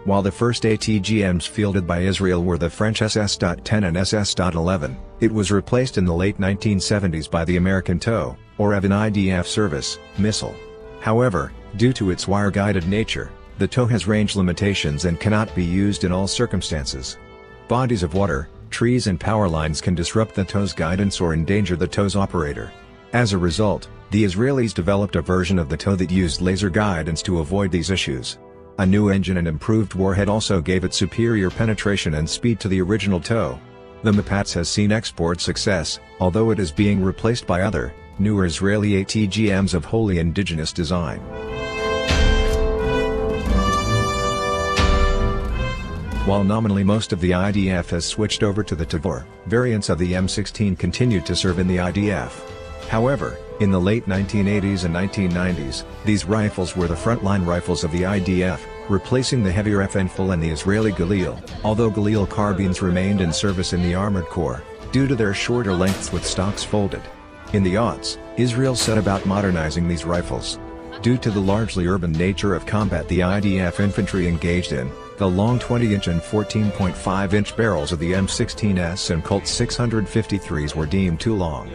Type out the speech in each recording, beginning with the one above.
While the first ATGMs fielded by Israel were the French SS.10 and SS.11, it was replaced in the late 1970s by the American TOW, or EVAN IDF service, missile. However, due to its wire-guided nature, the TOW has range limitations and cannot be used in all circumstances. Bodies of water, trees and power lines can disrupt the TOW's guidance or endanger the TOW's operator. As a result, the Israelis developed a version of the TOW that used laser guidance to avoid these issues. A new engine and improved warhead also gave it superior penetration and speed to the original TOW. The Mapats has seen export success, although it is being replaced by other, newer Israeli ATGMs of wholly indigenous design. While nominally most of the IDF has switched over to the Tavor, variants of the M16 continued to serve in the IDF. However, in the late 1980s and 1990s, these rifles were the frontline rifles of the IDF, replacing the heavier FN-FAL and the Israeli Galil, although Galil carbines remained in service in the Armored Corps, due to their shorter lengths with stocks folded. In the aughts, Israel set about modernizing these rifles. Due to the largely urban nature of combat the IDF infantry engaged in, the long 20-inch and 14.5-inch barrels of the M16S and Colt 653s were deemed too long.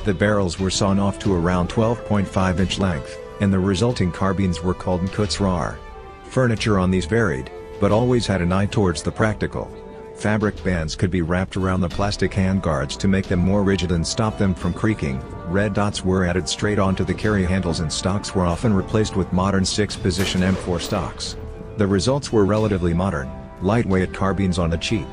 The barrels were sawn off to around 12.5-inch length, and the resulting carbines were called Mkutzrar. Furniture on these varied, but always had an eye towards the practical. Fabric bands could be wrapped around the plastic handguards to make them more rigid and stop them from creaking. Red dots were added straight onto the carry handles and stocks were often replaced with modern 6-position M4 stocks. The results were relatively modern, lightweight carbines on the cheap.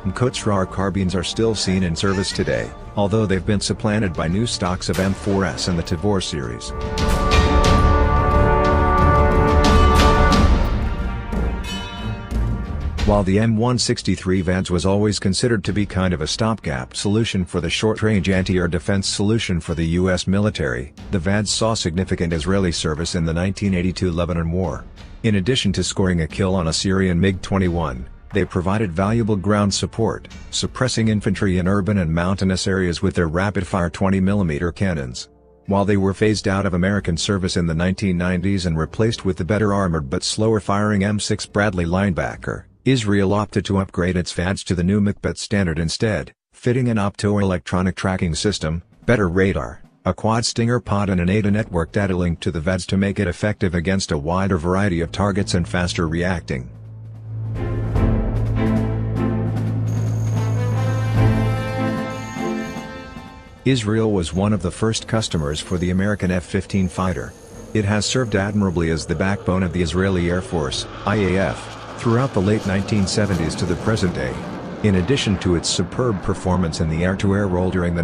Mkutzrar carbines are still seen in service today, although they've been supplanted by new stocks of M4S and the Tavor series. While the M163 VADS was always considered to be kind of a stopgap solution for the short-range anti-air defense solution for the U.S. military, the VADS saw significant Israeli service in the 1982 Lebanon War. In addition to scoring a kill on a Syrian MiG-21, they provided valuable ground support, suppressing infantry in urban and mountainous areas with their rapid-fire 20mm cannons. While they were phased out of American service in the 1990s and replaced with the better armored but slower-firing M6 Bradley Linebacker, Israel opted to upgrade its VADS to the new Macbeth standard instead, fitting an optoelectronic tracking system, better radar, a quad Stinger pod and an ADA network data link to the VADS to make it effective against a wider variety of targets and faster reacting. Israel was one of the first customers for the American F-15 fighter. It has served admirably as the backbone of the Israeli Air Force, IAF, throughout the late 1970s to the present day. In addition to its superb performance in the air-to-air role during the